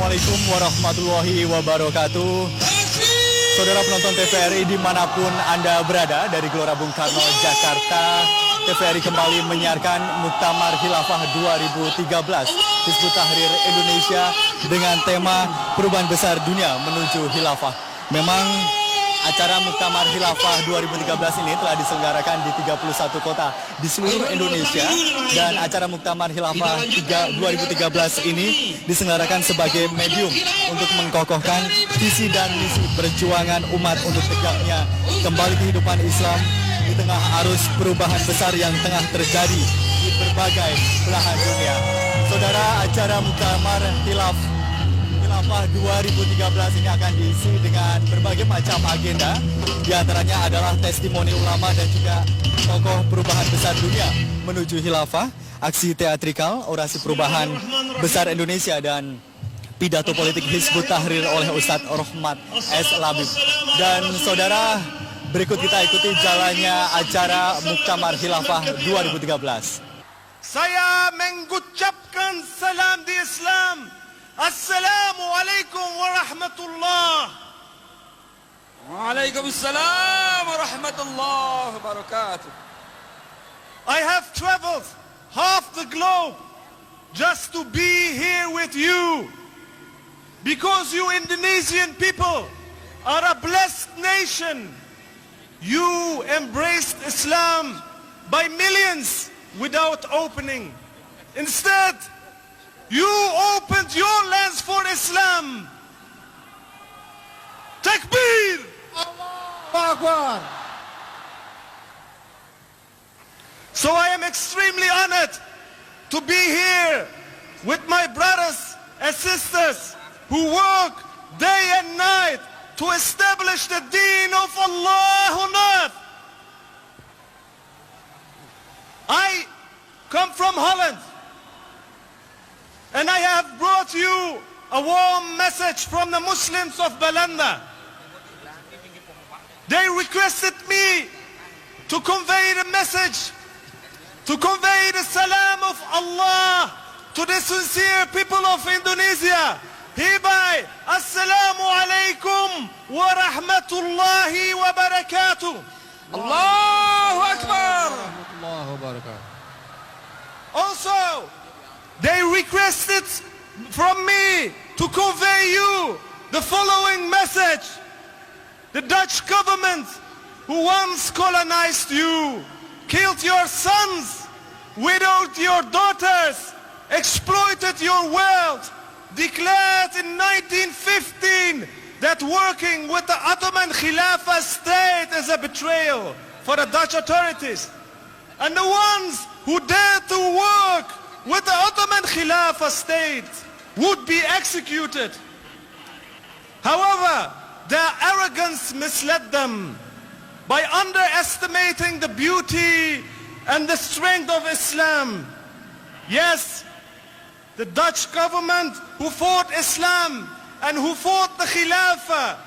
Assalamualaikum warahmatullahi wabarakatuh. Saudara penonton TVRI dimanapun Anda berada, dari Gelora Bung Karno, Jakarta, TVRI kembali menyiarkan Muktamar Khilafah 2013 Hizbut Tahrir Indonesia dengan tema Perubahan Besar Dunia Menuju Khilafah. Memang acara Muktamar Khilafah 2013 ini telah diselenggarakan di 31 kota di seluruh Indonesia, dan acara Muktamar Khilafah 2013 ini diselenggarakan sebagai medium untuk mengkokohkan visi dan misi perjuangan umat untuk tegaknya kembali kehidupan Islam di tengah arus perubahan besar yang tengah terjadi di berbagai belahan dunia. Saudara, acara Muktamar Khilafah 2013 ini akan diisi dengan berbagai macam agenda. Di antaranya adalah testimoni ulama dan juga tokoh perubahan besar dunia menuju khilafah, aksi teatrikal, orasi perubahan besar Indonesia, dan pidato politik Hizbut Tahrir oleh Ustadz Rohmat S. Labib. Dan saudara, berikut kita ikuti jalannya acara Muktamar Khilafah 2013. Saya mengucapkan salam di Islam. Assalamualaikum warahmatullah. Waalaikumsalam warahmatullahi wabarakatuh. I have traveled half the globe just to be here with you, because you Indonesian people are a blessed nation. You embraced Islam by millions without opening. Instead, you opened your lands for Islam. Takbir! Allahu Akbar. So I am extremely honored to be here with my brothers and sisters who work day and night to establish the deen of Allah on earth. I come from Holland, and I have brought you a warm message from the Muslims of Belanda. They requested me to convey the message, to convey the salam of Allah to the sincere people of Indonesia. Hereby, Assalamu alaikum wa rahmatullahi wa barakatuh. Allahu Akbar. Also, they requested from me to convey you the following message. The Dutch government, who once colonized you, killed your sons, widowed your daughters, exploited your wealth, declared in 1915 that working with the Ottoman Khilafah state is a betrayal for the Dutch authorities. And the ones who dared to work with the Ottoman Khilafah state would be executed. However, their arrogance misled them by underestimating the beauty and the strength of Islam. Yes, the Dutch government who fought Islam and who fought the Khilafah,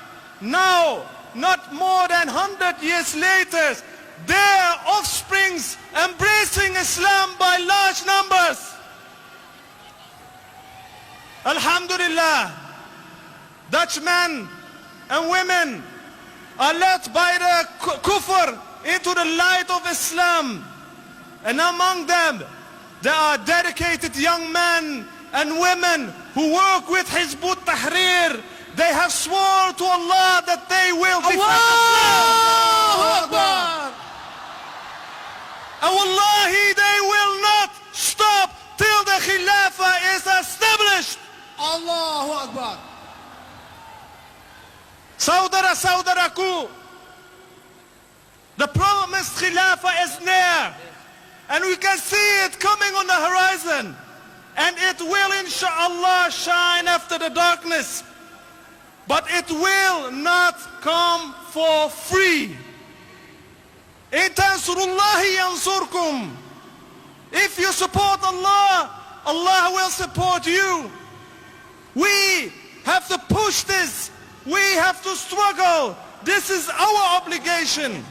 now, not more than 100 years later, their offsprings embracing Islam by large numbers. Alhamdulillah, Dutch men and women are led by the kufr into the light of Islam. And among them, there are dedicated young men and women who work with Hizbut Tahrir. They have sworn to Allah that they will defend Islam. Allahu Akbar. And wallahi, they will not stop till the Khilafah is established. Allahu Akbar. Saudara-saudaraku, the promised Khilafah is near, and we can see it coming on the horizon, and it will inshallah shine after the darkness, but it will not come for free. In tansurullahi yansurkum. If you support Allah, Allah will support you. We have to push this. We have to struggle. This is our obligation.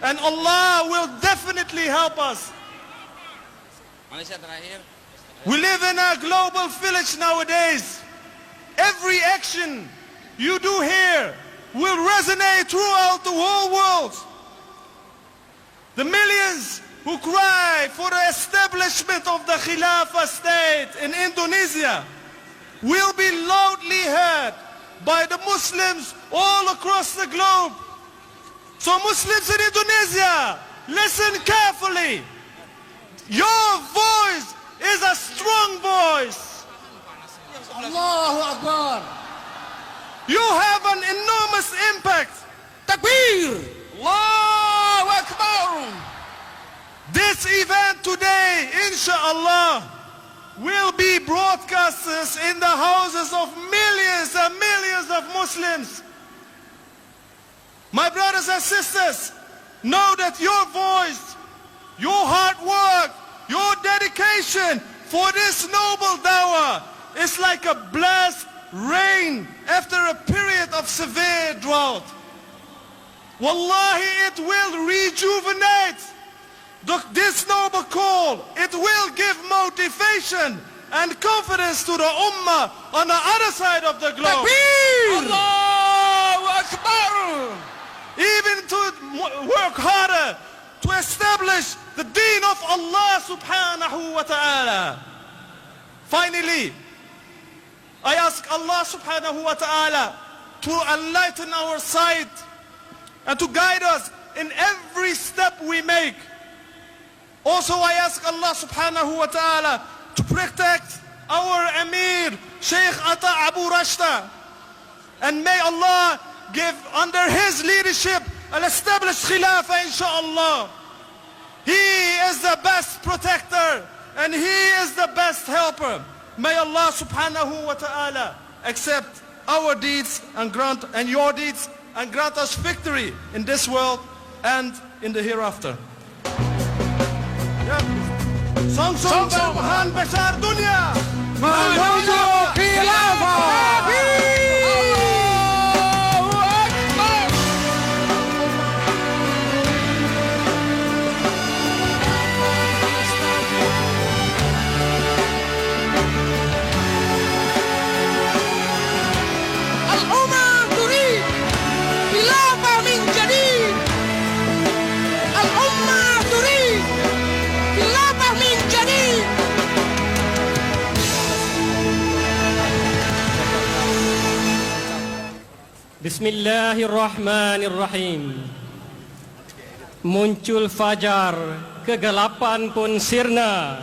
And Allah will definitely help us. We live in a global village nowadays. every action you do here will resonate throughout the whole world. The millions who cry for the establishment of the Khilafah state in Indonesia will be loudly heard by the Muslims all across the globe. So Muslims in Indonesia, listen carefully. Your voice is a strong voice. Allahu Akbar. You have an enormous impact. Takbir. Allahu Akbar. This event today, inshallah, will be broadcasted in the houses of millions and millions of Muslims. My brothers and sisters, know that your voice, your hard work, your dedication for this noble dawah is like a blessed rain after a period of severe drought. Wallahi, it will rejuvenate this noble call. It will give motivation and confidence to the ummah on the other side of the globe. Takbir. Allahu Akbar. Even to work harder to establish the deen of Allah subhanahu wa ta'ala. Finally, I ask Allah subhanahu wa ta'ala to enlighten our sight and to guide us in every step we make. Also, I ask Allah subhanahu wa ta'ala to protect our Amir, Sheikh Ata Abu Rashta. And may Allah give under his leadership an established Khilafah, inshallah. He is the best protector and he is the best helper. May Allah subhanahu wa ta'ala accept our deeds and grant and your deeds and grant us victory in this world and in the hereafter. Song Subhan Besar Dunia Menuju khilafah. Allahu Akbar. Al-ummah turid khilafah min jadid. Al-ummah turid khilafah min jadid. Bismillahirrahmanirrahim. Muncul fajar, kegelapan pun sirna.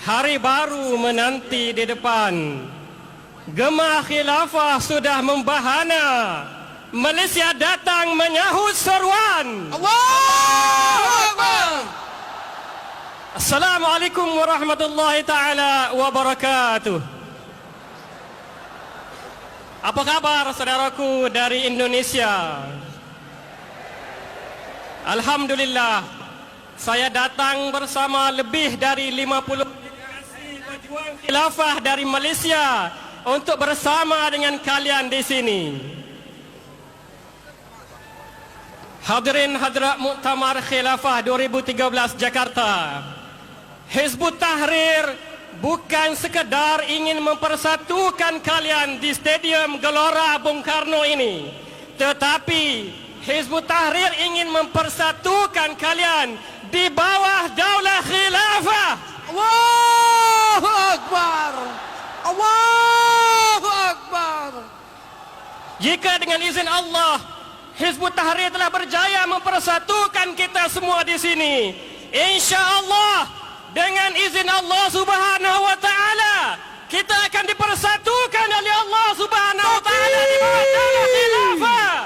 Hari baru menanti di depan. Gema khilafah sudah membahana. Malaysia datang menyahut seruan. Allahu Akbar. Assalamualaikum warahmatullahi taala wabarakatuh. Apa kabar saudaraku dari Indonesia? Alhamdulillah, saya datang bersama lebih dari 50 delegasi pejuang khilafah dari Malaysia untuk bersama dengan kalian di sini. Hadirin hadirat Muktamar Khilafah 2013 Jakarta. Hizbut Tahrir bukan sekedar ingin mempersatukan kalian di Stadium Gelora Bung Karno ini, tetapi Hizbut Tahrir ingin mempersatukan kalian di bawah daulah khilafah. Allahu Akbar. Allahu Akbar. Jika dengan izin Allah, Hizbut Tahrir telah berjaya mempersatukan kita semua di sini, insya-Allah dengan izin Allah Subhanahu wa taala kita akan dipersatukan oleh Allah Subhanahu wa taala di bawah daulah khilafah.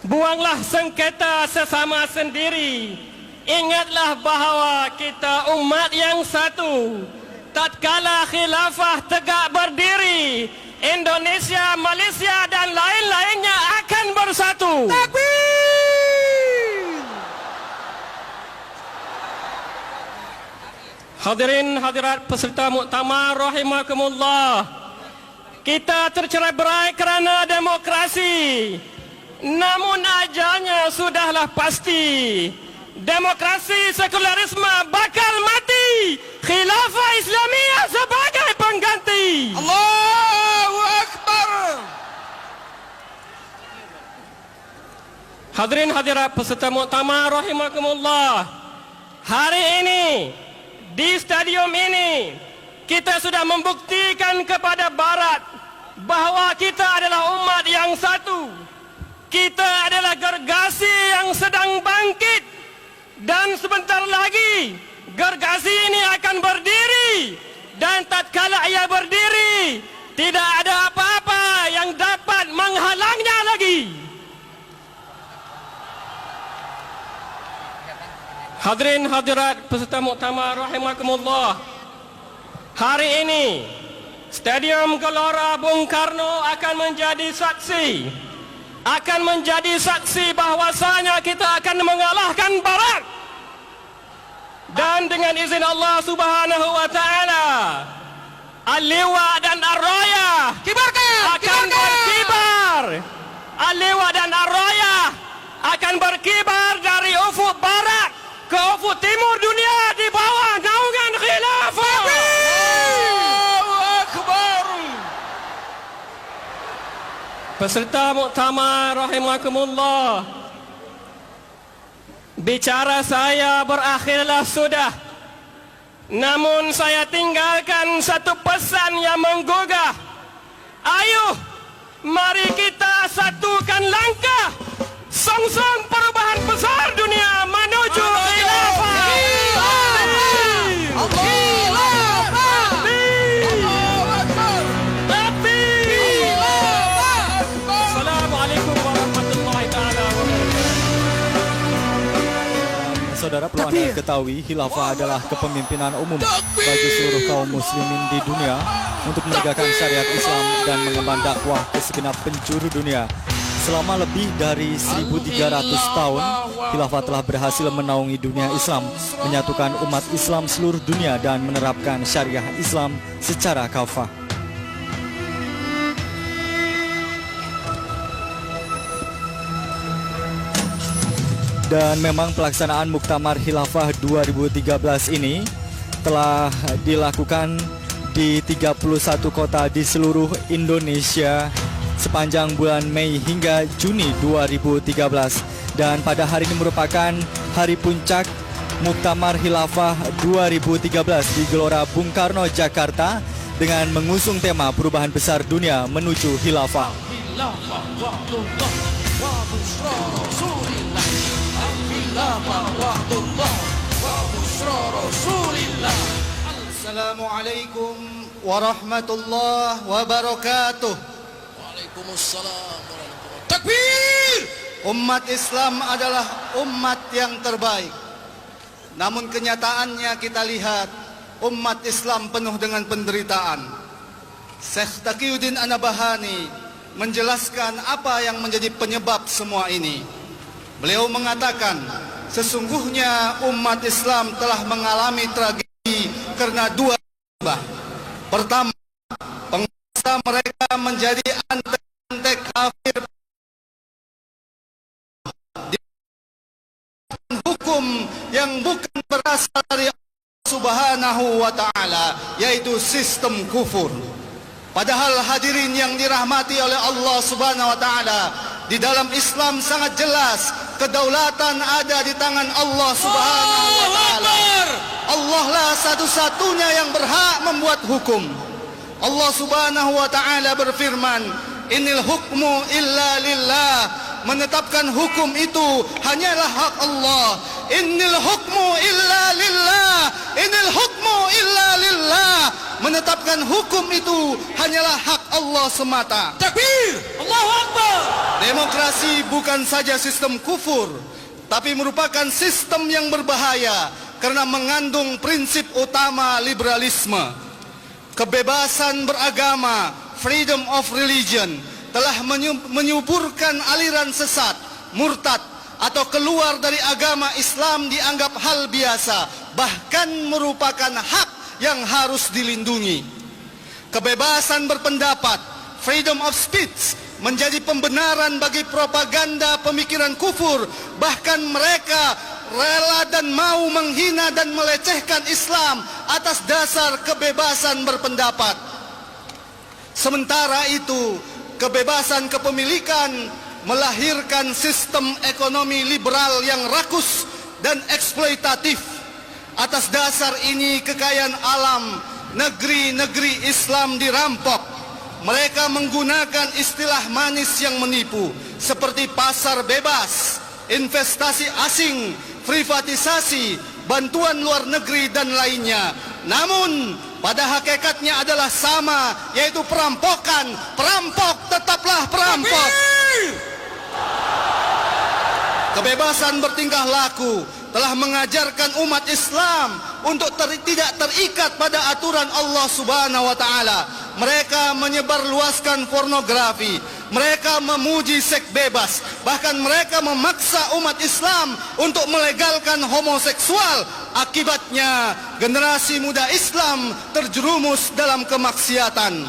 Buanglah sengketa sesama sendiri. Ingatlah bahawa kita umat yang satu. Tatkala khilafah tegak berdiri, Indonesia, Malaysia dan lain-lainnya akan bersatu. Takbir. Hadirin hadirat peserta muktamar rahimakumullah. Kita tercerai-berai kerana demokrasi. Namun ajalnya sudahlah pasti. Demokrasi sekularisme bakal mati. Khilafah Islamiyah sebagai pengganti. Allahu Akbar. Hadirin hadirat peserta muktamar rahimakumullah. Hari ini di stadium ini kita sudah membuktikan kepada barat bahawa kita adalah umat yang satu. Kita adalah gergasi yang sedang bangkit dan sebentar lagi gergasi ini akan berdiri, dan tatkala ia berdiri tidak ada apa-apa yang dapat menghalangnya lagi. Hadirin hadirat peserta muktamar rahimakumullah. Hari ini Stadium Gelora Bung Karno akan menjadi saksi bahwasanya kita akan mengalahkan barat. Dan dengan izin Allah Subhanahu wa taala, Al-Liwa dan Ar-Raya akan berkibar. Al-Liwa dan Ar-Raya akan berkibar dari ufuk barat ke ufuk timur dunia di bawah naungan khilafah. Allahu Akbar. Peserta muktamar rahimakumullah, bicara saya berakhirlah sudah. Namun saya tinggalkan satu pesan yang menggugah. Ayo, mari kita satukan langkah song-song perubahan besar dunia menuju khilafah. Assalamualaikum warahmatullahi taala wabarakatuh. Saudara, perlu Anda ketahui, khilafah adalah kepemimpinan umum bagi seluruh kaum muslimin di dunia untuk menegakkan syariat Islam dan mengemban dakwah ke segenap penjuru dunia. Selama lebih dari 1300 tahun, khilafah telah berhasil menaungi dunia Islam, menyatukan umat Islam seluruh dunia dan menerapkan syariah Islam secara kafah. Dan memang pelaksanaan Muktamar Khilafah 2013 ini telah dilakukan di 31 kota di seluruh Indonesia sepanjang bulan Mei hingga Juni 2013. Dan pada hari ini merupakan hari puncak Muktamar Khilafah 2013 di Gelora Bung Karno, Jakarta, dengan mengusung tema perubahan besar dunia menuju khilafah. Assalamualaikum warahmatullahi wabarakatuh. Waalaikumsalam warahmatullahi. Takbir! Umat Islam adalah umat yang terbaik. Namun kenyataannya kita lihat umat Islam penuh dengan penderitaan. Syekh Taqiyuddin An-Nabhani menjelaskan apa yang menjadi penyebab semua ini. Beliau mengatakan, sesungguhnya umat Islam telah mengalami tragedi karena dua sebab. Pertama, penguasa mereka menjadi antek-antek kafir, hukum yang bukan berasal dari Allah Subhanahu wa taala, yaitu sistem kufur. Padahal hadirin yang dirahmati oleh Allah Subhanahu wa taala, di dalam Islam sangat jelas kedaulatan ada di tangan Allah Subhanahu wa taala. Allah lah satu-satunya yang berhak membuat hukum. Allah Subhanahu wa taala berfirman, "Innal hukmu illa lillah." Menetapkan hukum itu hanyalah hak Allah. Innal hukmu illa lillah. Innal hukmu illa lillah. Menetapkan hukum itu hanyalah hak Allah semata. Takbir! Allahu Akbar! Demokrasi bukan saja sistem kufur, tapi merupakan sistem yang berbahaya karena mengandung prinsip utama liberalisme. Kebebasan beragama, freedom of religion, telah menyuburkan aliran sesat, murtad, atau keluar dari agama Islam dianggap hal biasa, bahkan merupakan hak yang harus dilindungi. Kebebasan berpendapat, freedom of speech, menjadi pembenaran bagi propaganda pemikiran kufur, bahkan mereka rela dan mau menghina dan melecehkan Islam atas dasar kebebasan berpendapat. Sementara itu, kebebasan kepemilikan melahirkan sistem ekonomi liberal yang rakus dan eksploitatif. Atas dasar ini, kekayaan alam negeri-negeri Islam dirampok. Mereka menggunakan istilah manis yang menipu, seperti pasar bebas, investasi asing, privatisasi, bantuan luar negeri, dan lainnya. Namun, pada hakikatnya adalah sama, yaitu perampokan. Perampok tetaplah perampok. Kebebasan bertingkah laku telah mengajarkan umat Islam untuk tidak terikat pada aturan Allah Subhanahu wa taala. Mereka menyebarluaskan pornografi, mereka memuji seks bebas, bahkan mereka memaksa umat Islam untuk melegalkan homoseksual. Akibatnya, generasi muda Islam terjerumus dalam kemaksiatan.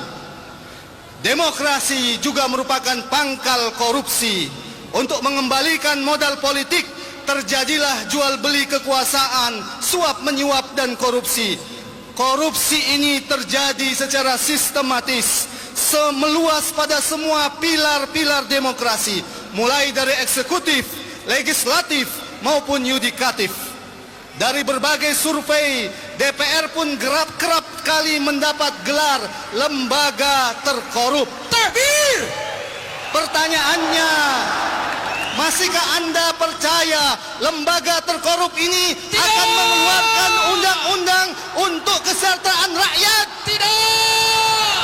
Demokrasi juga merupakan pangkal korupsi. Untuk mengembalikan modal politik, terjadilah jual beli kekuasaan, suap menyuap, dan korupsi. Korupsi ini terjadi secara sistematis, meluas pada semua pilar-pilar demokrasi, mulai dari eksekutif, legislatif, maupun yudikatif. Dari berbagai survei, DPR pun kerap kali mendapat gelar lembaga terkorup. Takbir! Pertanyaannya, masihkah Anda percaya lembaga terkorup ini akan mengeluarkan undang-undang untuk kesejahteraan rakyat? Tidak!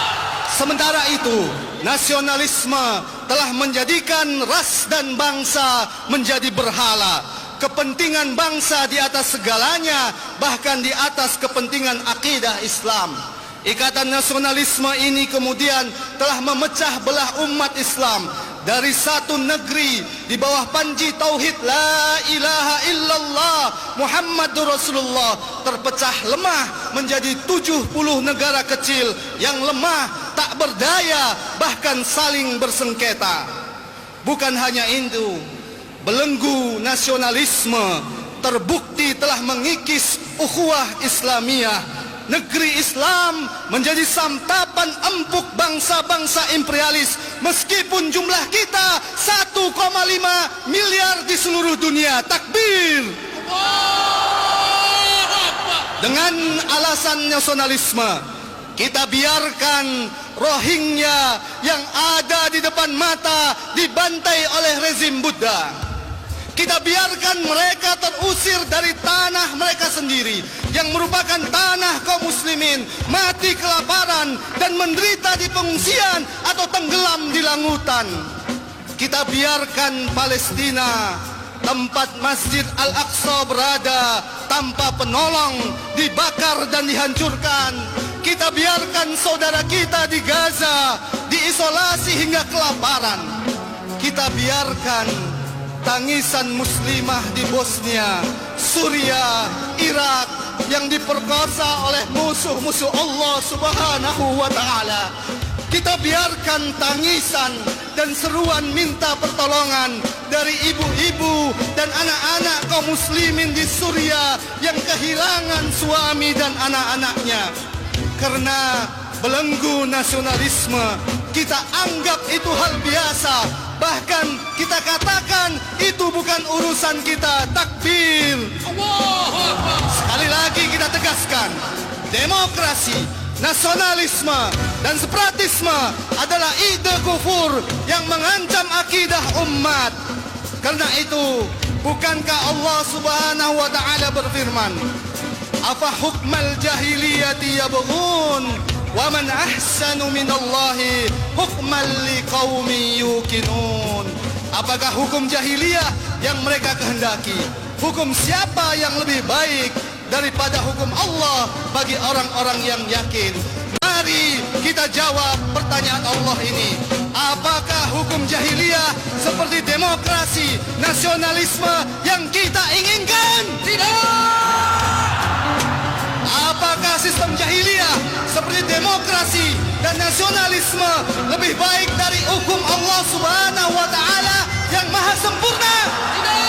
Sementara itu, nasionalisme telah menjadikan ras dan bangsa menjadi berhala. Kepentingan bangsa di atas segalanya, bahkan di atas kepentingan akidah Islam. Ikatan nasionalisme ini kemudian telah memecah belah umat Islam dari satu negeri di bawah panji tauhid la ilaha illallah Muhammadur Rasulullah, terpecah lemah menjadi 70 negara kecil yang lemah, tak berdaya, bahkan saling bersengketa. Bukan hanya itu, belenggu nasionalisme terbukti telah mengikis ukhuwah Islamiyah. Negeri Islam menjadi santapan empuk bangsa-bangsa imperialis, meskipun jumlah kita 1,5 miliar di seluruh dunia. Takbir! Dengan alasan nasionalisme, kita biarkan Rohingya yang ada di depan mata dibantai oleh rezim Buddha. Kita biarkan mereka terusir dari tanah mereka sendiri, yang merupakan tanah kaum muslimin, mati kelaparan dan menderita di pengungsian atau tenggelam di lautan. Kita biarkan Palestina, tempat Masjid Al-Aqsa berada, tanpa penolong, dibakar dan dihancurkan. Kita biarkan saudara kita di Gaza diisolasi hingga kelaparan. Kita biarkan tangisan muslimah di Bosnia, Suria, Irak yang diperkosa oleh musuh-musuh Allah Subhanahu wa taala. Kita biarkan tangisan dan seruan minta pertolongan dari ibu-ibu dan anak-anak kaum muslimin di Suria yang kehilangan suami dan anak-anaknya. Karena belenggu nasionalisme, kita anggap itu hal biasa. Bahkan kita katakan itu bukan urusan kita. Takbir! Sekali lagi kita tegaskan, demokrasi, nasionalisme, dan separatisme adalah ide kufur yang mengancam akidah umat. Karena itu, bukankah Allah Subhanahu wa taala berfirman, "Afa hukmal jahiliyati yabghun wa man ahsanu minallahi hukman liqaumin yuqinun." Apakah hukum jahiliyah yang mereka kehendaki? Hukum siapa yang lebih baik daripada hukum Allah bagi orang-orang yang yakin? Mari kita jawab pertanyaan Allah ini. Apakah hukum jahiliyah seperti demokrasi, nasionalisme yang kita inginkan? Tidak! Apakah sistem jahiliyah seperti demokrasi dan nasionalisme lebih baik dari hukum Allah Subhanahu wa taala yang maha sempurna? Tidak!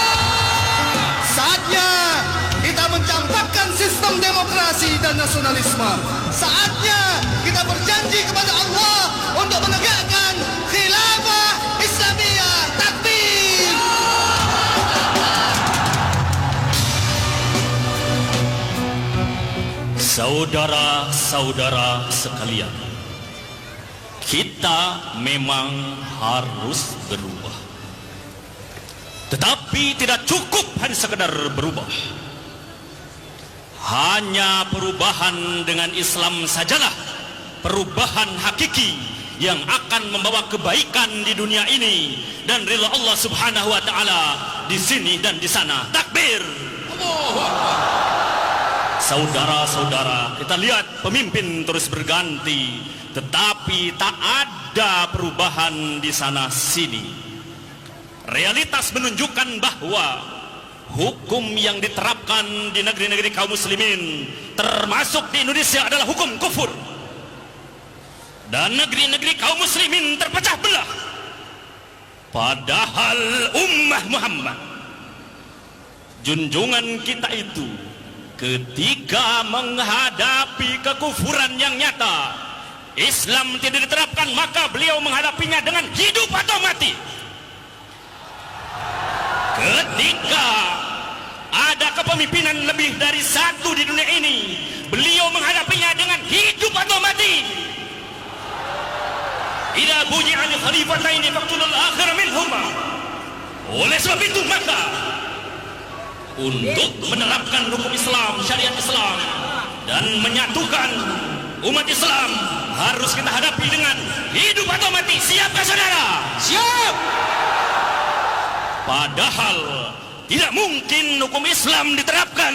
Saatnya kita mencampakkan sistem demokrasi dan nasionalisme. Saatnya kita berjanji kepada Allah untuk menegakkan khilafah Islamiyah. Takbir! Saudara-saudara sekalian, kita memang harus berubah. Tetapi tidak cukup hanya sekedar berubah. Hanya perubahan dengan Islam sajalah perubahan hakiki yang akan membawa kebaikan di dunia ini dan ridha Allah Subhanahu wa taala di sini dan di sana. Takbir! Saudara-saudara, kita lihat pemimpin terus berganti, tetapi tak ada perubahan di sana sini. Realitas menunjukkan bahwa hukum yang diterapkan di negeri-negeri kaum muslimin, termasuk di Indonesia, adalah hukum kufur. Dan negeri-negeri kaum muslimin terpecah belah. Padahal ummah Muhammad, junjungan kita itu, ketika menghadapi kekufuran yang nyata, Islam tidak diterapkan, maka beliau menghadapinya dengan hidup atau mati. Ketika ada kepemimpinan lebih dari satu di dunia ini, beliau menghadapinya dengan hidup atau mati. Idza bunyi'al khalifataini faqtulul akhir minhuma. Oleh sebab itu maka untuk menerapkan hukum Islam, syariat Islam, dan menyatukan umat Islam harus kita hadapi dengan hidup atau mati. Siapkah saudara? Siap. Padahal tidak mungkin hukum Islam diterapkan,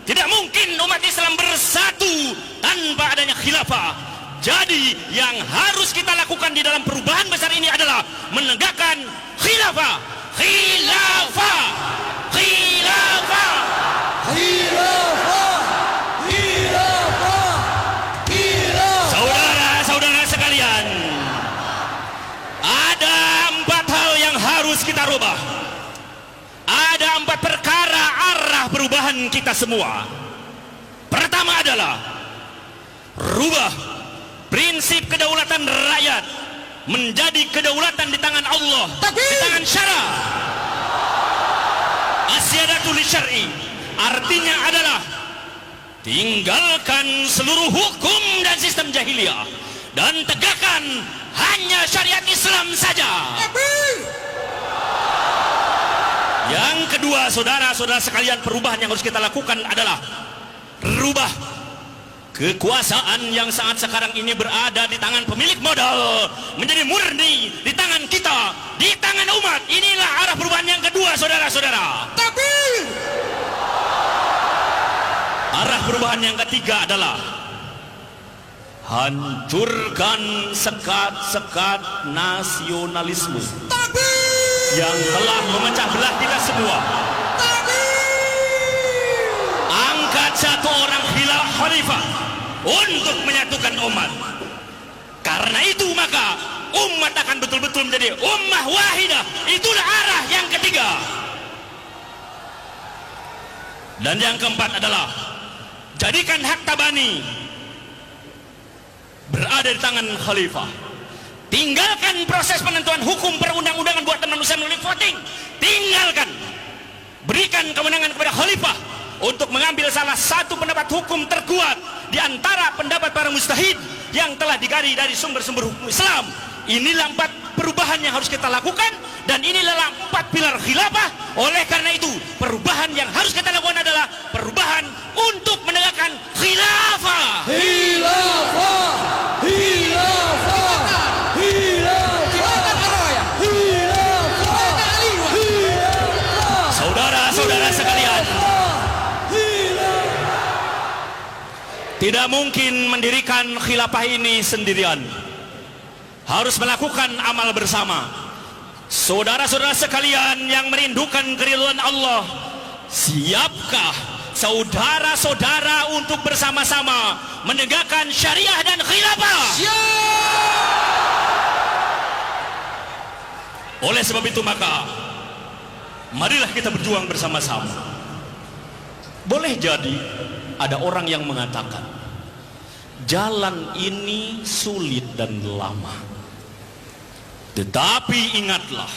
tidak mungkin umat Islam bersatu tanpa adanya khilafah. Jadi yang harus kita lakukan di dalam perubahan besar ini adalah menegakkan khilafah. Khilafah, khilafah, Khilafah. Khilafah. Khilafah. Saudara-saudara sekalian, ada 4 hal yang harus kita rubah. Ada 4 perkara arah perubahan kita semua. Pertama adalah rubah prinsip kedaulatan rakyat menjadi kedaulatan di tangan Allah, di tangan syara. Asyadatu li syar'i artinya adalah tinggalkan seluruh hukum dan sistem jahiliyah dan tegakkan hanya syariat Islam saja. Yang kedua, saudara-saudara sekalian, perubahan yang harus kita lakukan adalah rubah kekuasaan yang saat sekarang ini berada di tangan pemilik modal menjadi murni di tangan kita, di tangan umat. Inilah arah perubahan yang kedua, saudara-saudara. Takbir. Arah perubahan yang ketiga adalah hancurkan sekat-sekat nasionalisme yang telah memecah belah kita semua. Angkat satu orang khalifah untuk menyatukan umat. Karena itu maka umat akan betul-betul menjadi ummah wahidah. Itulah arah yang ketiga. Dan yang keempat adalah jadikan hak tabani berada di tangan khalifah. Tinggalkan proses penentuan hukum perundang-undangan buatan manusia melalui voting. Tinggalkan. Berikan kewenangan kepada khalifah untuk mengambil salah satu pendapat hukum terkuat di antara pendapat para mujtahid yang telah digali dari sumber-sumber hukum Islam. Inilah 4 perubahan yang harus kita lakukan, dan inilah 4 pilar khilafah. Oleh karena itu, perubahan yang harus kita lakukan adalah perubahan untuk menegakkan khilafah. Khilafah. Khilafah. Saudara-saudara sekalian, tidak mungkin mendirikan khilafah ini sendirian. Harus melakukan amal bersama. Saudara-saudara sekalian yang merindukan keridhaan Allah, siapkah saudara-saudara untuk bersama-sama menegakkan syariah dan khilafah? Oleh sebab itu maka marilah kita berjuang bersama-sama. Boleh jadi ada orang yang mengatakan jalan ini sulit dan lama. Tetapi ingatlah,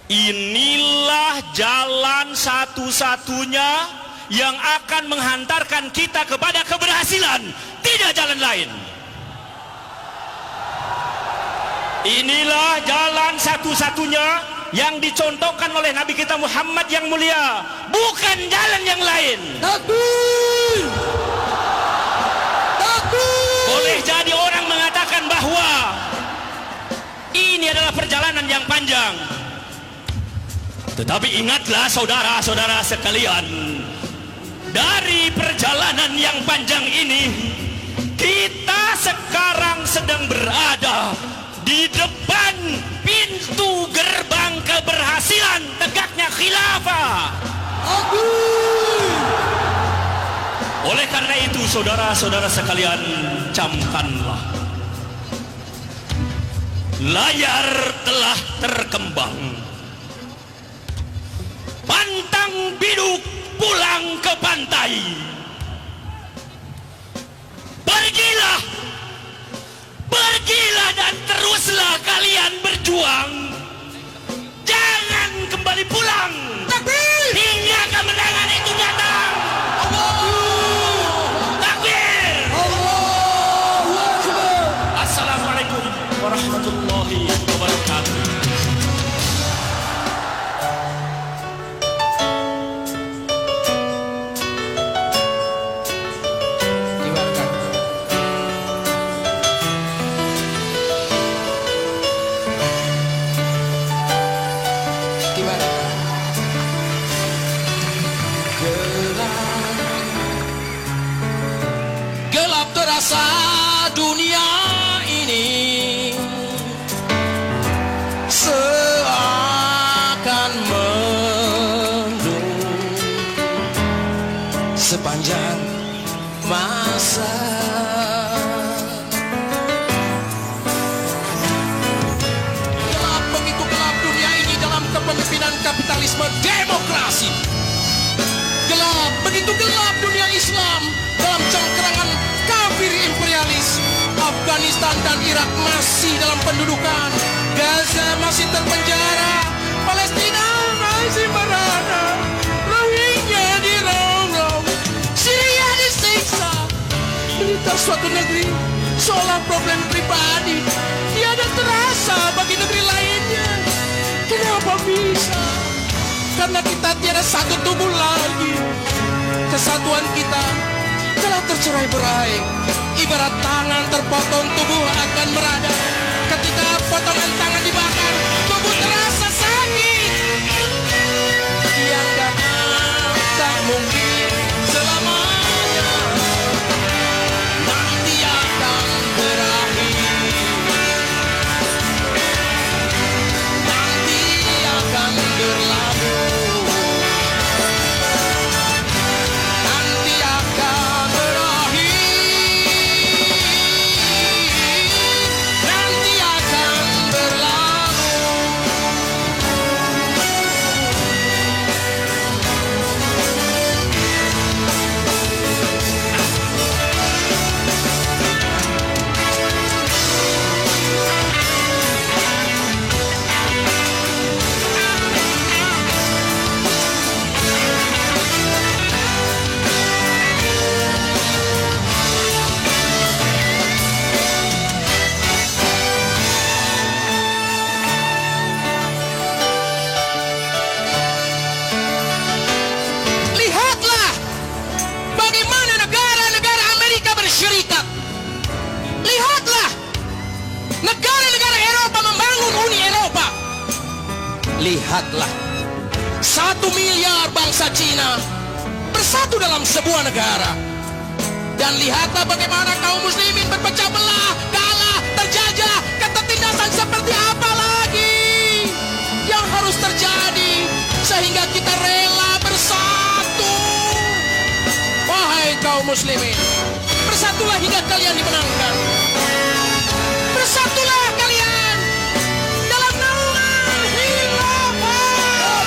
inilah jalan satu-satunya yang akan menghantarkan kita kepada keberhasilan, tidak jalan lain. Inilah jalan satu-satunya yang dicontohkan oleh Nabi kita Muhammad yang mulia, bukan jalan yang lain. Takbir! Takbir! Boleh jadi orang mengatakan bahwa ini adalah perjalanan yang panjang. Tetapi ingatlah saudara-saudara sekalian, dari perjalanan yang panjang ini, kita sekarang sedang berada di depan pintu gerbang keberhasilan tegaknya khilafah. Takbir! Oleh karena itu saudara-saudara sekalian, camkanlah, layar telah terkembang, pantang biduk pulang ke pantai. Pergilah dan teruslah kalian berjuang. Jangan kembali pulang hingga kemenangan itu datang. Takbir! Allahu Akbar! Assalamualaikum warahmatullahi wabarakatuh. Gelap terasa dunia ini seakan mendung sepanjang masa. Gelap, begitu gelap dunia ini dalam kepemimpinan kapitalisme demokrasi. Gelap, begitu gelap dunia Islam dalam cengkerangan kafir imperialis. Afghanistan dan Irak masih dalam pendudukan, Gaza masih terpenjara, Palestina masih merana, Rohingya dirongrong, Syria disiksa. Berita suatu negeri seolah problem pribadi tiada terasa bagi negeri lainnya. Kenapa bisa? Karena kita tiada satu tubuh lagi. Kesatuan kita telah tercerai-berai. Ibarat tangan terpotong, tubuh akan merada. Ketika potongan tangan dibakar, tubuh terasa sakit. Yang tak mungkin selamanya, nanti akan berakhir. Nanti akan berlalu. Nanti akan berakhir. Nanti akan berlalu. Lihatlah bagaimana negara-negara Amerika berserikat. Lihatlah negara-negara Eropa membangun Uni Eropa. Lihatlah 1 miliar bangsa Cina bersatu dalam sebuah negara. Dan lihatlah bagaimana kaum muslimin berpecah belah, kalah, terjajah. Ketertindasan seperti apa lagi yang harus terjadi sehingga kita rela bersatu? Wahai kaum muslimin, bersatulah hingga kalian dimenangkan. Bersatulah kalian dalam naungan khilafah.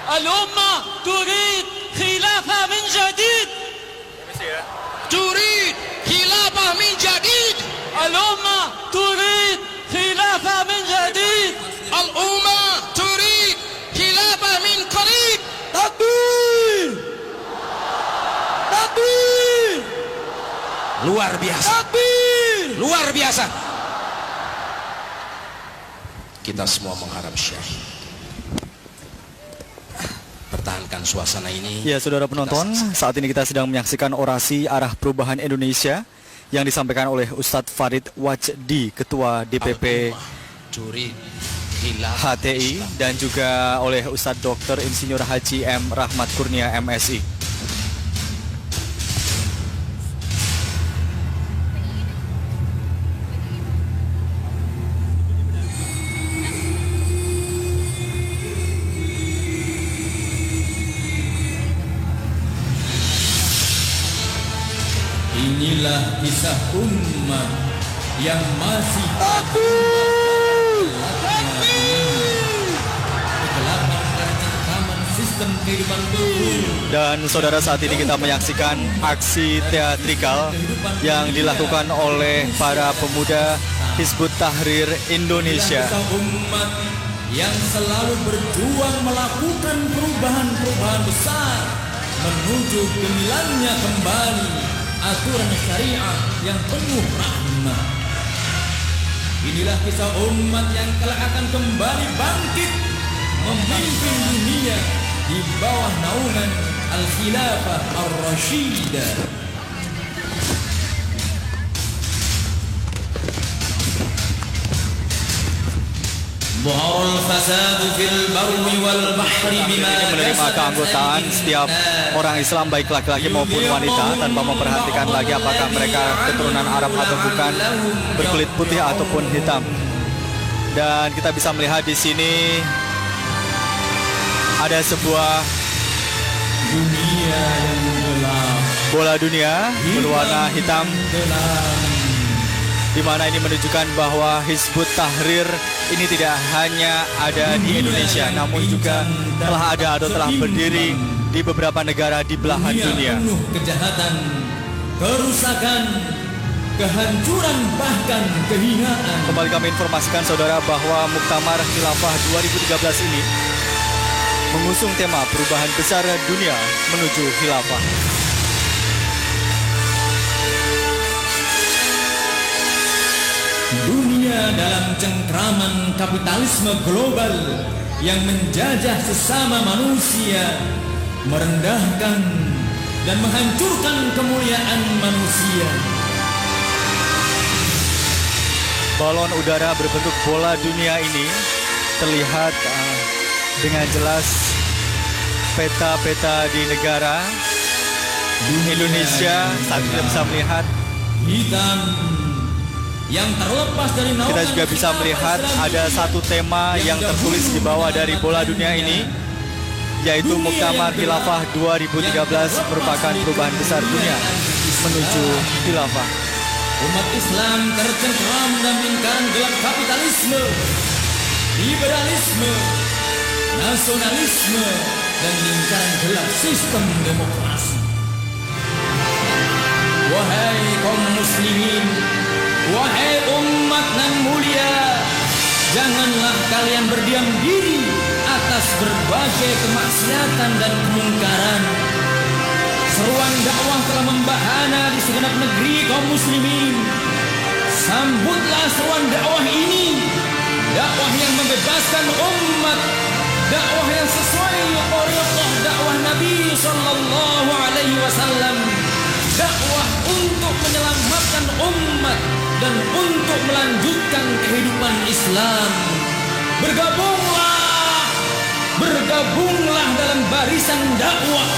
الأمة تريد خلافة من جديد تريد خلافة من جديد الأمة تريد خلافة من جديد الأمة تريد خلافة من قريب تكبير تكبير luar biasa takbir luar biasa kita semua mengharap syahid pertahankan suasana ini. Ya, saudara penonton, saat ini kita sedang menyaksikan orasi arah perubahan Indonesia yang disampaikan oleh Ustadz Farid Wajdi, Ketua DPP HTI, dan juga oleh Ustadz Dr. Insinyur Haji M. Rahmat Kurnia MSI. Inilah kisah umat yang masih kegelapan dan cengkraman sistem kehidupan tubuh. Dan saudara, saat ini kita menyaksikan aksi teatrikal yang dilakukan oleh para pemuda Hizbut Tahrir Indonesia. Umat yang selalu berjuang melakukan perubahan-perubahan besar menuju gemilangnya kembali aturan syariah yang penuh rahmat. Inilah kisah umat yang kelak akan kembali bangkit memimpin dunia di bawah naungan Al-Khilafah Ar-Rashidah. Menerima keanggotaan setiap orang Islam, baik laki-laki maupun wanita, tanpa memperhatikan lagi apakah mereka keturunan Arab atau bukan, berkulit putih ataupun hitam. Dan kita bisa melihat di sini ada sebuah Dunia yang gelap, bola dunia berwarna hitam, di mana ini menunjukkan bahwa Hizbut Tahrir ini tidak hanya ada di Indonesia, namun juga telah ada atau telah berdiri di beberapa negara di belahan dunia. Penuh kejahatan, kerusakan, kehancuran, bahkan kehinaan. Kembali kami informasikan saudara bahwa Muktamar Khilafah 2013 ini mengusung tema perubahan besar dunia menuju khilafah. Dunia dalam cengkraman kapitalisme global yang menjajah sesama manusia, merendahkan dan menghancurkan kemuliaan manusia. Balon udara berbentuk bola dunia ini terlihat dengan jelas peta-peta di negara Indonesia. Saat kita bisa melihat hitam yang terlepas dari naungan. Kita juga bisa melihat ada satu tema yang tertulis di bawah dari bola dunia ini, yaitu Muktamar Khilafah 2013 merupakan perubahan besar dunia menuju khilafah. Umat Islam tercengkram dalam lingkaran gelap kapitalisme, liberalisme, nasionalisme, dan lingkaran gelap sistem demokrasi. Wahai kaum muslimin, wahai umat nan mulia, janganlah kalian berdiam diri atas berbagai kemaksiatan dan kemungkaran. Seruan dakwah telah membahana di segenap negeri kaum muslimin. Sambutlah seruan dakwah ini, dakwah yang membebaskan umat, dakwah yang sesuai qariqah dakwah Nabi sallallahu alaihi wasallam, dakwah untuk menyelamatkan umat dan untuk melanjutkan kehidupan Islam. Bergabunglah dalam barisan dakwah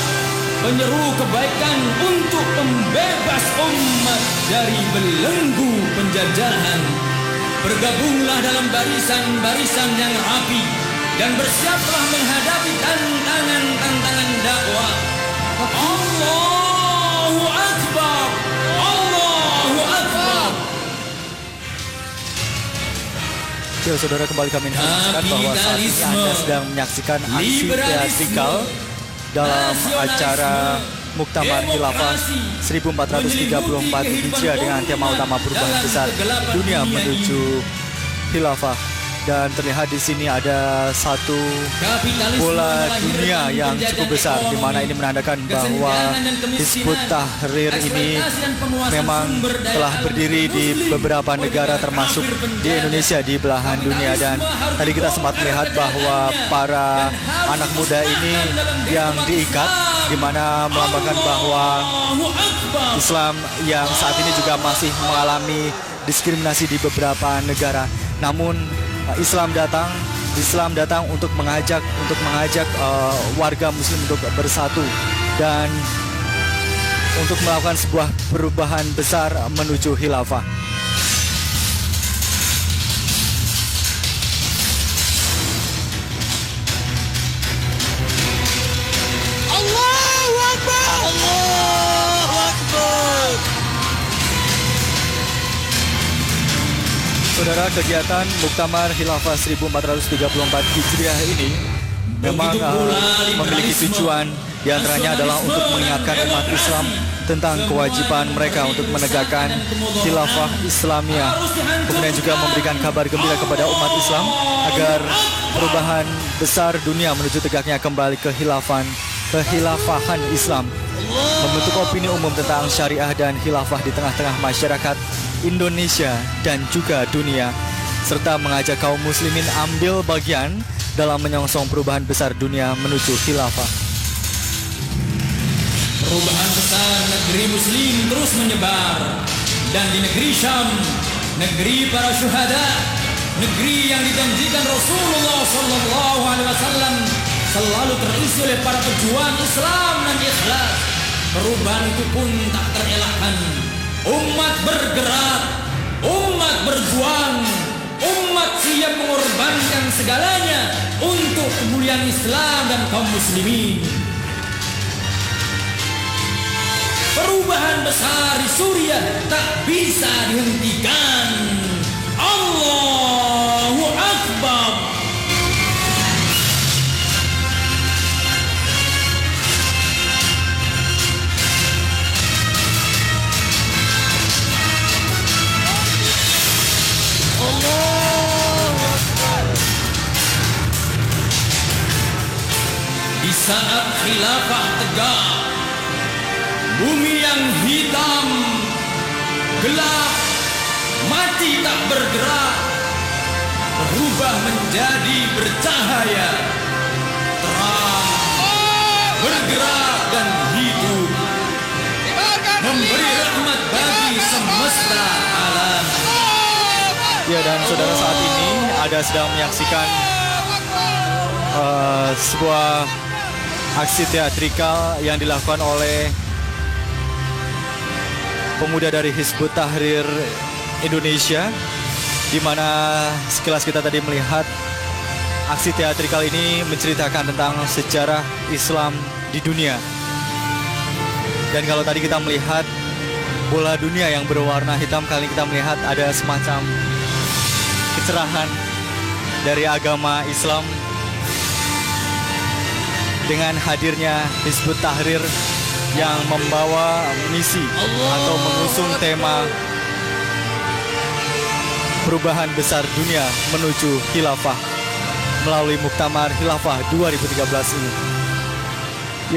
penyeru kebaikan untuk pembebas umat dari belenggu penjajahan. Bergabunglah dalam barisan-barisan yang rapi dan bersiaplah menghadapi tantangan dakwah. Allahu Akbar, Allahu Akbar. Ya, saudara, kembali kami informasikan bahwa saat ini Anda sedang menyaksikan aksi teatrikal dalam acara Muktamar Khilafah 1434 Hijriah dengan tema utama perubahan besar dunia menuju khilafah. Dan terlihat di sini ada satu bola dunia yang cukup besar, di mana ini menandakan bahwa Hizbut Tahrir ini memang telah berdiri di beberapa negara termasuk di Indonesia di belahan dunia. Dan tadi kita sempat melihat bahwa para anak muda ini yang diikat, di mana melambangkan bahwa Islam yang saat ini juga masih mengalami diskriminasi di beberapa negara. Namun Islam datang untuk mengajak warga Muslim untuk bersatu dan untuk melakukan sebuah perubahan besar menuju khilafah. Allahu Akbar. Allahu Akbar. Saudara, kegiatan Muktamar Khilafah 1434 Hijriah ini memang memiliki tujuan, di antaranya adalah untuk mengingatkan umat Islam tentang kewajiban mereka untuk menegakkan khilafah Islamiyah. Kemudian juga memberikan kabar gembira kepada umat Islam agar perubahan besar dunia menuju tegaknya kembali kehilafahan Islam, membentuk opini umum tentang syariah dan khilafah di tengah-tengah masyarakat Indonesia dan juga dunia, serta mengajak kaum muslimin ambil bagian dalam menyongsong perubahan besar dunia menuju khilafah. Perubahan besar negeri Muslim terus menyebar, dan di negeri Syam, negeri para syuhada, negeri yang dijanjikan Rasulullah SAW, selalu terisi oleh para pejuang Islam dan ikhlas. Perubahan itu pun tak terelakkan. Umat bergerak, umat berjuang, umat siap mengorbankan segalanya untuk kemuliaan Islam dan kaum muslimin. Perubahan besar di Suriah tak bisa dihentikan. Allahu Akbar. Di saat khilafah tegak, bumi yang hitam, gelap, mati tak bergerak, berubah menjadi bercahaya, terang, bergerak dan hidup, memberi rahmat bagi semesta alam. Ya, dan saudara, saat ini Anda sedang menyaksikan sebuah aksi teatrikal yang dilakukan oleh pemuda dari Hizbut Tahrir Indonesia, di mana sekilas kita tadi melihat aksi teatrikal ini menceritakan tentang sejarah Islam di dunia. Dan kalau tadi kita melihat bola dunia yang berwarna hitam, kali ini kita melihat ada semacam kecerahan dari agama Islam dengan hadirnya Hizbut Tahrir yang membawa misi atau mengusung tema perubahan besar dunia menuju khilafah melalui Muktamar Khilafah 2013 ini.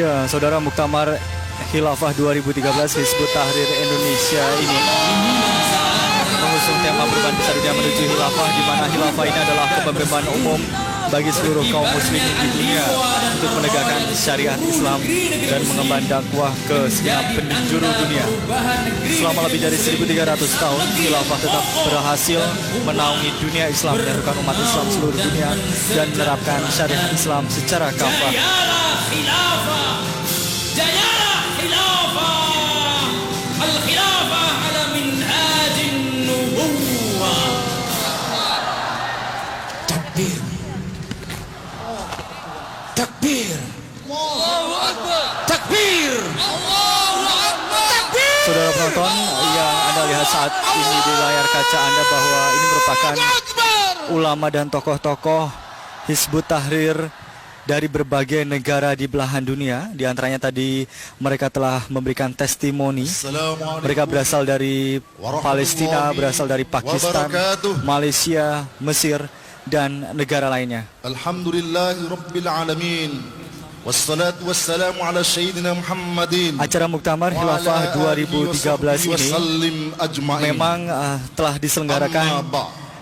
Ya, saudara, Muktamar Khilafah 2013 Hizbut Tahrir Indonesia ini mengusung tema perubahan besar dunia menuju khilafah, di mana khilafah ini adalah kepemimpinan umum bagi seluruh kaum muslimin di dunia untuk menegakkan syariat Islam dan mengemban dakwah ke segenap penjuru dunia. Selama lebih dari 1300 tahun, khilafah tetap berhasil menaungi dunia Islam, menyatukan umat Islam seluruh dunia dan menerapkan syariat Islam secara kafah. Takbir. Allahu Akbar. Takbir. Allahu Akbar. Takbir. Saudara penonton yang Anda lihat saat ini di layar kaca Anda, bahwa ini merupakan ulama dan tokoh-tokoh Hizbut Tahrir dari berbagai negara di belahan dunia. Di antaranya tadi mereka telah memberikan testimoni. Mereka berasal dari Palestina, berasal dari Pakistan, Malaysia, Mesir, dan negara lainnya. Alhamdulillahirabbil alamin. Wassalatu wassalamu ala sayyidina Muhammadin. Acara Muktamar Khilafah 2013 ini memang telah diselenggarakan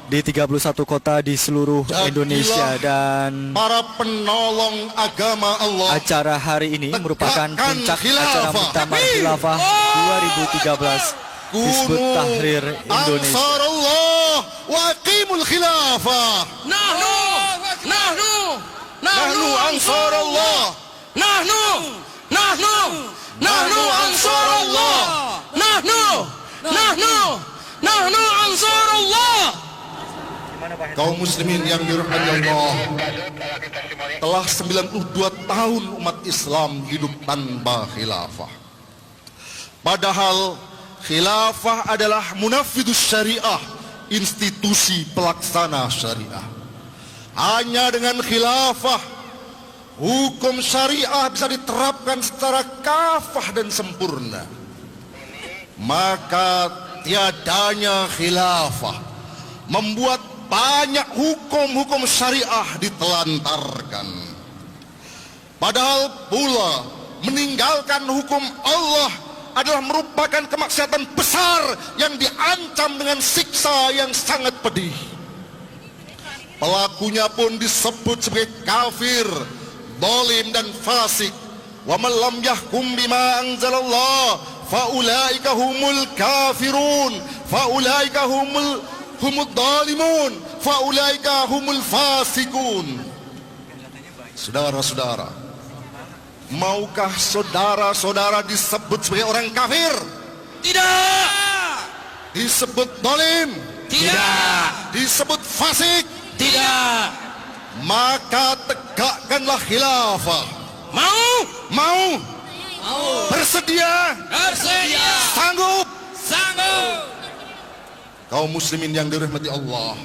di 31 kota di seluruh Indonesia, dan para penolong agama Allah. Acara hari ini merupakan puncak acara Muktamar Khilafah 2013 Hizbut Tahrir Indonesia. Ansarullah wa aqimul khilafah. Nahnu ansarullah. Nahnu ansarullah. Nahnu ansarullah. Kaum muslimin yang dirahmati Allah, telah 92 tahun umat Islam hidup tanpa khilafah. Padahal khilafah adalah munafidus syariah, institusi pelaksana syariah. Hanya dengan khilafah, hukum syariah bisa diterapkan secara kafah dan sempurna. Maka tiadanya khilafah membuat banyak hukum-hukum syariah ditelantarkan. Padahal pula meninggalkan hukum Allah adalah merupakan kemaksiatan besar yang diancam dengan siksa yang sangat pedih. Pelakunya pun disebut sebagai kafir, zalim dan fasik. Wa man lam yahkum bima anzalallah fa ulaika humul kafirun, fa ulaika humul zalimun, fa ulaika humul fasikun. Saudara-saudara, maukah saudara-saudara disebut sebagai orang kafir? Tidak. Disebut zalim? Tidak. Disebut fasik? Tidak. Maka tegakkanlah khilafah. Mau? Bersedia? Sanggup? Kaum muslimin yang dirahmati Allah,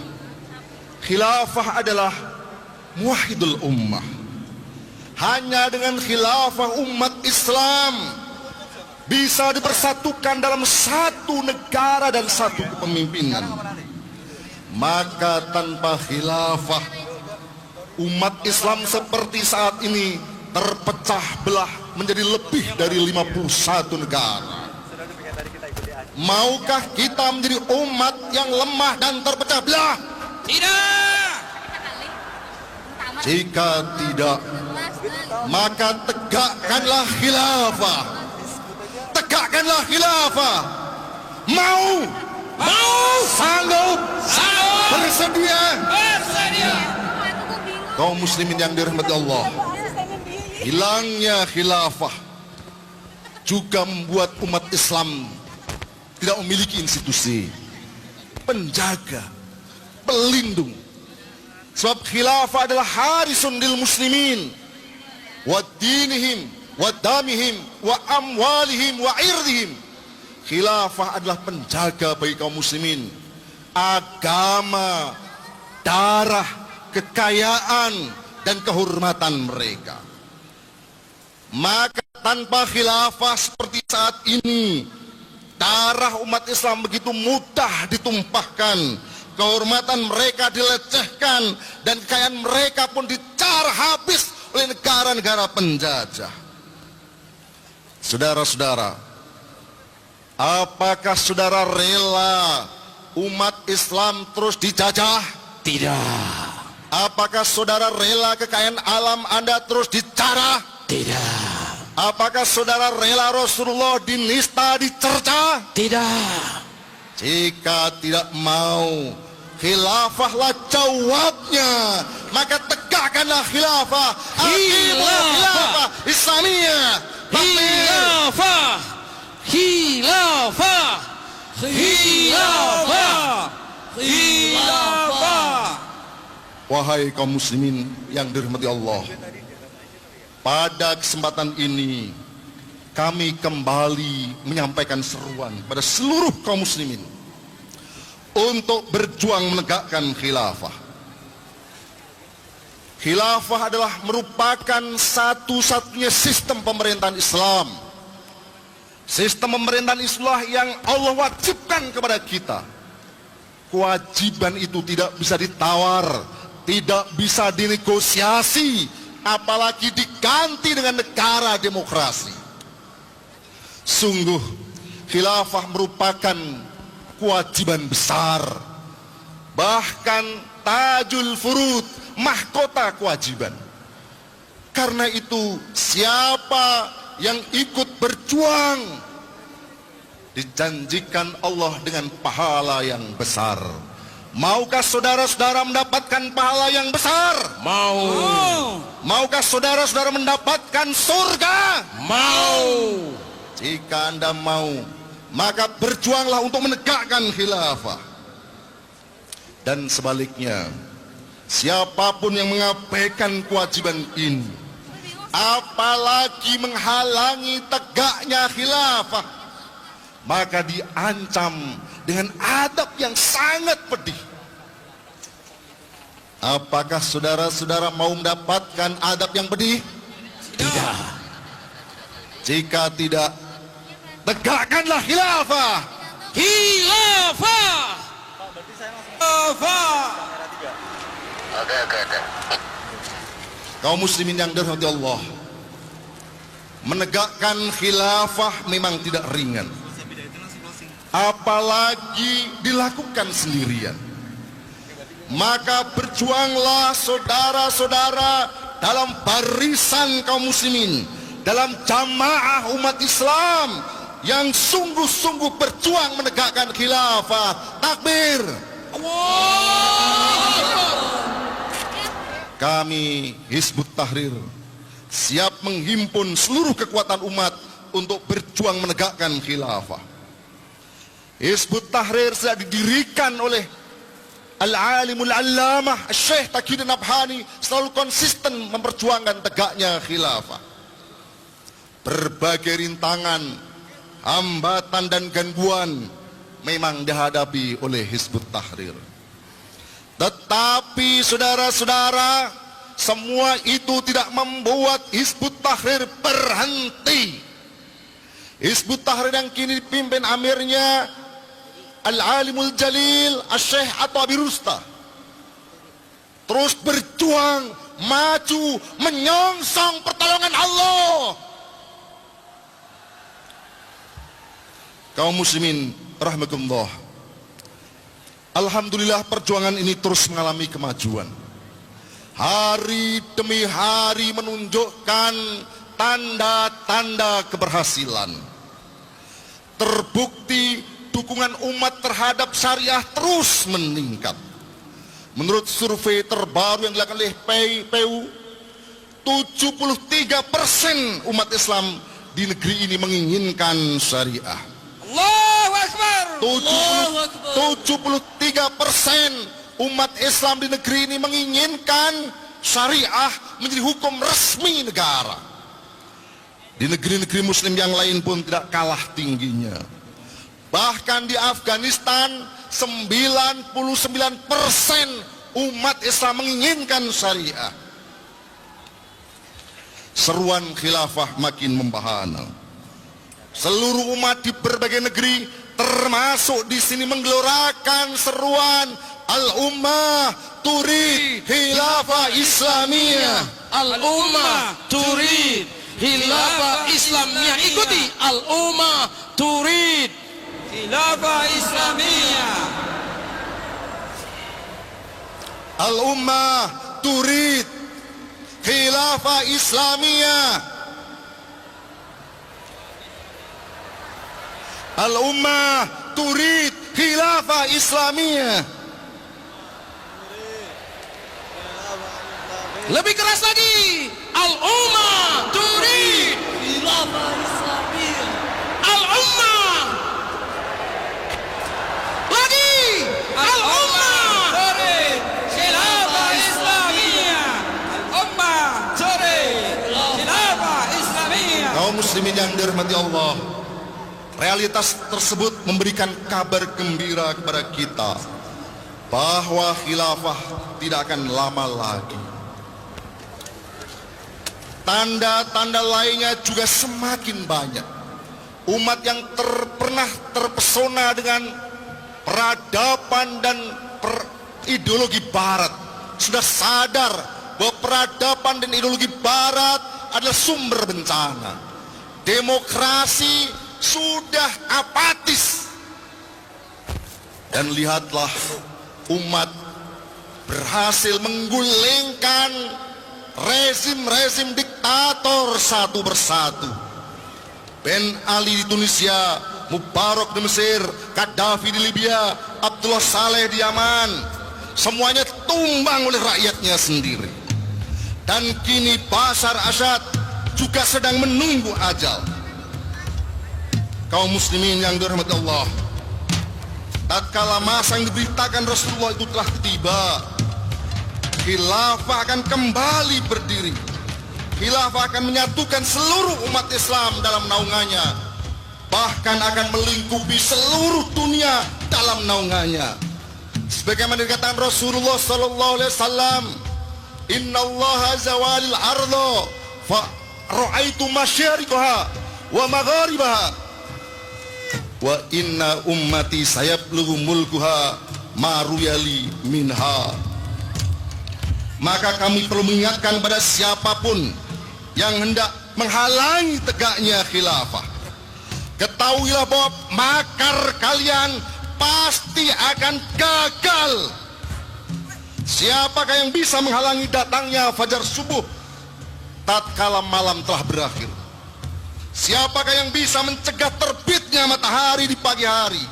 khilafah adalah muwahhidul ummah. Hanya dengan khilafah umat Islam bisa dipersatukan dalam satu negara dan satu kepemimpinan. Maka tanpa khilafah, umat Islam seperti saat ini terpecah belah menjadi lebih dari 51 negara. Maukah kita menjadi umat yang lemah dan terpecah belah? Tidak. Jika tidak, maka tegakkanlah khilafah. Tegakkanlah khilafah. Mau? Sanggup? Bersedia? Kaum muslimin yang dirahmati Allah, hilangnya khilafah juga membuat umat Islam tidak memiliki institusi penjaga, pelindung. Sebab khilafah adalah harisun lil muslimin wa dinihim wa damihim wa amwalihim wa irdihim. Khilafah adalah penjaga bagi kaum muslimin agama, darah, kekayaan dan kehormatan mereka. Maka tanpa khilafah seperti saat ini, darah umat Islam begitu mudah ditumpahkan, kehormatan mereka dilecehkan, dan kekayaan mereka pun dicara habis oleh negara-negara penjajah. Saudara-saudara, apakah saudara rela umat Islam terus dijajah? Tidak. Apakah saudara rela kekayaan alam Anda terus dicara? Tidak. Apakah saudara rela Rasulullah dinista, dicerca? Tidak. Jika tidak mau, khilafahlah jawabnya. Maka tegakkanlah khilafah. Khilafah Islamiyah. Khilafah. Wahai kaum muslimin yang dirahmati Allah, pada kesempatan ini kami kembali menyampaikan seruan pada seluruh kaum muslimin untuk berjuang menegakkan khilafah. Khilafah adalah merupakan satu-satunya sistem pemerintahan Islam. Sistem pemerintahan Islam yang Allah wajibkan kepada kita. Kewajiban itu tidak bisa ditawar, tidak bisa dinegosiasi, apalagi diganti dengan negara demokrasi. Sungguh, khilafah merupakan kewajiban besar. Bahkan tajul furud, mahkota kewajiban. Karena itu, siapa yang ikut berjuang dijanjikan Allah dengan pahala yang besar. Maukah saudara-saudara mendapatkan pahala yang besar? Mau. Maukah saudara-saudara mendapatkan surga? Mau. Jika Anda mau, maka berjuanglah untuk menegakkan khilafah. Dan sebaliknya, siapapun yang mengabaikan kewajiban ini, apalagi menghalangi tegaknya khilafah, maka diancam dengan adab yang sangat pedih. Apakah saudara-saudara mau mendapatkan adab yang pedih? Tidak. Jika tidak, tegakkanlah khilafah. Khilafah. Kaum muslimin yang dirahmati Allah, menegakkan khilafah memang tidak ringan, apalagi dilakukan sendirian. Maka berjuanglah saudara-saudara dalam barisan kaum muslimin, dalam jamaah umat Islam yang sungguh-sungguh berjuang menegakkan khilafah. Takbir. Kami Hizbut Tahrir siap menghimpun seluruh kekuatan umat untuk berjuang menegakkan khilafah. Hizbut Tahrir sudah didirikan oleh Al-Alimul Allamah Syekh Taqiyuddin Nabhani, selalu konsisten memperjuangkan tegaknya khilafah. Berbagai rintangan, hambatan dan gangguan memang dihadapi oleh Hizbut Tahrir. Tetapi saudara-saudara, semua itu tidak membuat Hizbut Tahrir berhenti. Hizbut Tahrir yang kini dipimpin amirnya Al-Alimul Jalil Syekh Atta Birusta terus berjuang, maju, menyongsong pertolongan Allah. Kaum muslimin rahimakumullah, alhamdulillah perjuangan ini terus mengalami kemajuan. Hari demi hari menunjukkan tanda-tanda keberhasilan. Terbukti dukungan umat terhadap syariah terus meningkat. Menurut survei terbaru yang dilakukan oleh PPU, 73% umat Islam di negeri ini menginginkan syariah. Allahu Akbar. 73% umat Islam di negeri ini menginginkan syariah menjadi hukum resmi negara. Di negeri-negeri muslim yang lain pun tidak kalah tingginya. Bahkan di Afghanistan 99% umat Islam menginginkan syariah. Seruan khilafah makin membahana. Seluruh umat di berbagai negeri termasuk di sini menggelorakan seruan Al-Ummah Turid Khilafah Islamiyah. Al-Ummah Turid Khilafah Islamiyah. Ikuti Al-Ummah Turid Khilafah Islamiyah. Al-Ummah Turid Khilafah Islamiyah. Al-Ummah Turid Khilafah Islamiyah. Lebih keras lagi. Al-Ummah Turid Khilafah Islamiyah. Al-Ummah. Lagi. Al-Ummah Turid Khilafah Islamiyah. Al-Ummah Turid Khilafah Islamiyah. Kaum muslimin yang dirahmati Allah, realitas tersebut memberikan kabar gembira kepada kita bahwa khilafah tidak akan lama lagi. tanda-tanda lainnya juga semakin banyak. Umat yang pernah terpesona dengan peradaban dan ideologi barat sudah sadar bahwa peradaban dan ideologi barat adalah sumber bencana. Demokrasi sudah apatis. Dan lihatlah, umat berhasil menggulingkan rezim-rezim diktator satu persatu. Ben Ali di Tunisia, Mubarak di Mesir, Gaddafi di Libya, Abdullah Saleh di Yaman, semuanya tumbang oleh rakyatnya sendiri. Dan kini Bashar Assad juga sedang menunggu ajal. Kaum muslimin yang dirahmati Allah, tatkala masa yang diberitakan Rasulullah itu telah tiba, khilafah akan kembali berdiri. Khilafah akan menyatukan seluruh umat Islam dalam naungannya, bahkan akan melingkupi seluruh dunia dalam naungannya. Sebagaimana dikatakan Rasulullah sallallahu alaihi wasallam, "Innallaha zawalil ardh fa ra'aitu masyariqaha wa magharibaha wa inna ummati sayablughu mulkuha ma ruyali minha." Maka kami perlu mengingatkan pada siapapun yang hendak menghalangi tegaknya khilafah, ketahuilah bahwa makar kalian pasti akan gagal. Siapakah yang bisa menghalangi datangnya fajar subuh tatkala malam telah berakhir? Siapakah yang bisa mencegah terbitnya matahari di pagi hari?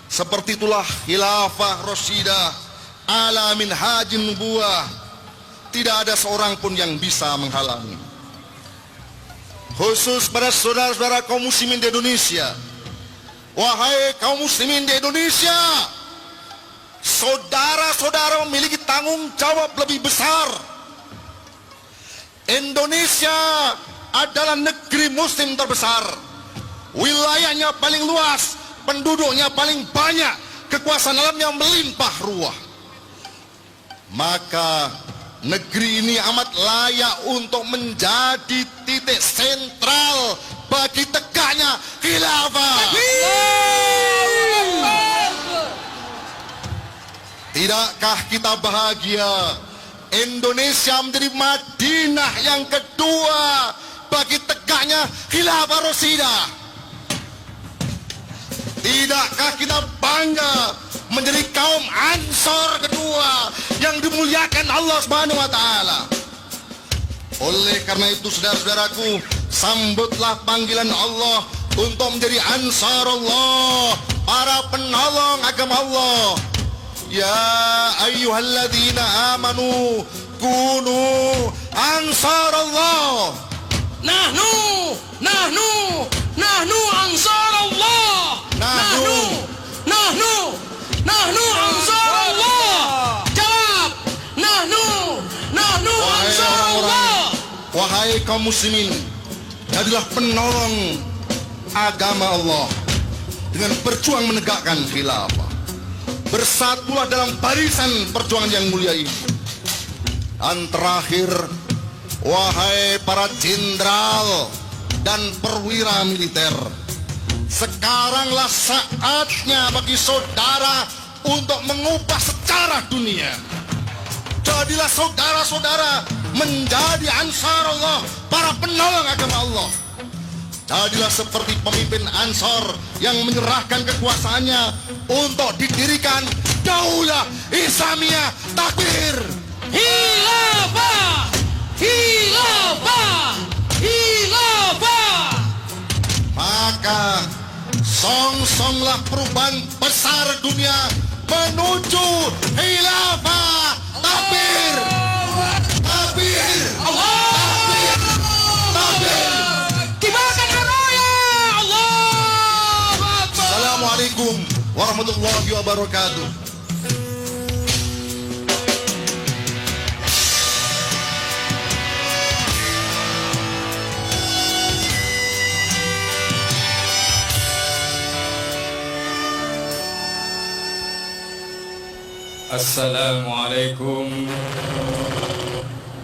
Seperti itulah khilafah Rasyidah ala minhajin nubuwah. Tidak ada seorang pun yang bisa menghalangi. Khusus pada saudara-saudara kaum muslimin di Indonesia. Wahai kaum muslimin di Indonesia, saudara-saudara memiliki tanggung jawab lebih besar. Indonesia adalah negeri muslim terbesar, wilayahnya paling luas, penduduknya paling banyak, kekuasaan alamnya melimpah ruah. Maka negeri ini amat layak untuk menjadi titik sentral bagi tegaknya khilafah. Tidakkah kita bahagia Indonesia menjadi Madinah yang kedua bagi tegaknya khilafah Rasyidah? Tidakkah kita bangga menjadi kaum Ansor kedua yang dimuliakan Allah Subhanahu wa taala? Oleh karena itu saudara-saudaraku, sambutlah panggilan Allah untuk menjadi Ansar Allah, para penolong agama Allah. Ya ayyuhalladzina amanu kunu ansar Allah. Nahnu ansar Allah. Nahnu ansar Allah. Jawab. Nahnu ansar Allah. Wahai kaum muslimin, jadilah penolong agama Allah dengan berjuang menegakkan khilafah. Bersatulah dalam barisan perjuangan yang mulia ini. Dan terakhir, wahai para jenderal dan perwira militer, sekaranglah saatnya bagi saudara untuk mengubah sejarah dunia. Jadilah saudara-saudara menjadi Ansar Allah, para penolong agama Allah. Jadilah seperti pemimpin Ansar yang menyerahkan kekuasaannya untuk didirikan Daulah Islamiyah. Takbir! Khilafah! Khilafah! Khilafah! Maka song-songlah perubahan besar dunia menuju khilafah. Takbir! Takbir! Allah! Takbir! Kibarkan raya! Allah! Assalamualaikum warahmatullahi wabarakatuh. Assalamualaikum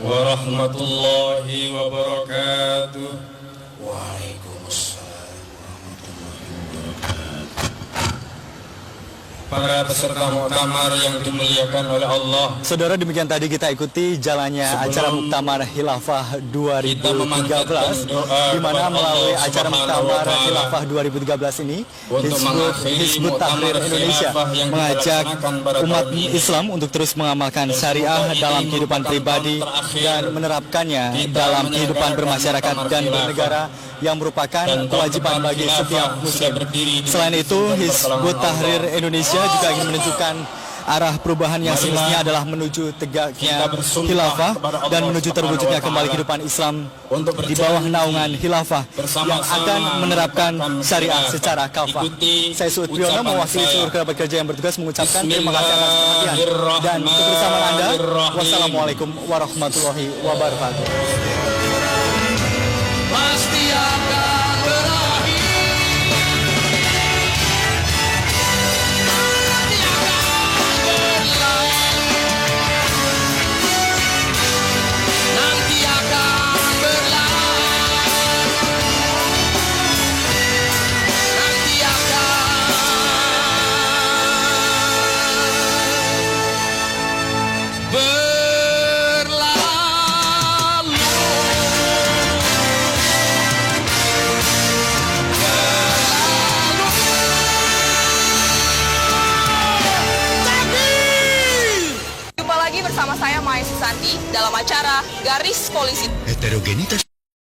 warahmatullahi wabarakatuh. Para peserta muktamar yang dimuliakan oleh Allah. Saudara, demikian tadi kita ikuti jalannya acara Muktamar Khilafah 2013, di mana melalui acara Muktamar Khilafah 2013 ini Hizbut Tahrir Indonesia mengajak umat Islam untuk terus mengamalkan syariah dalam kehidupan pribadi dan menerapkannya dalam kehidupan bermasyarakat dan bernegara yang merupakan kewajiban bagi setiap muslim. Selain itu, Hizbut Tahrir Indonesia juga ingin menunjukkan arah perubahan yang semestinya adalah menuju tegaknya khilafah dan menuju terwujudnya kembali kehidupan Islam di bawah naungan khilafah yang akan menerapkan syariah secara kafah. Saya Suud Priyono mewakili seluruh kerabat kerja yang bertugas mengucapkan terima kasih atas perhatian dan kebersamaan Anda. Wassalamualaikum warahmatullahi wabarakatuh. Pasti akan berakhir. Nanti akan berlalu. Nanti akan berlalu. Jumpa lagi bersama saya Maya Susanti dalam acara Garis Polisi. Heterogenitas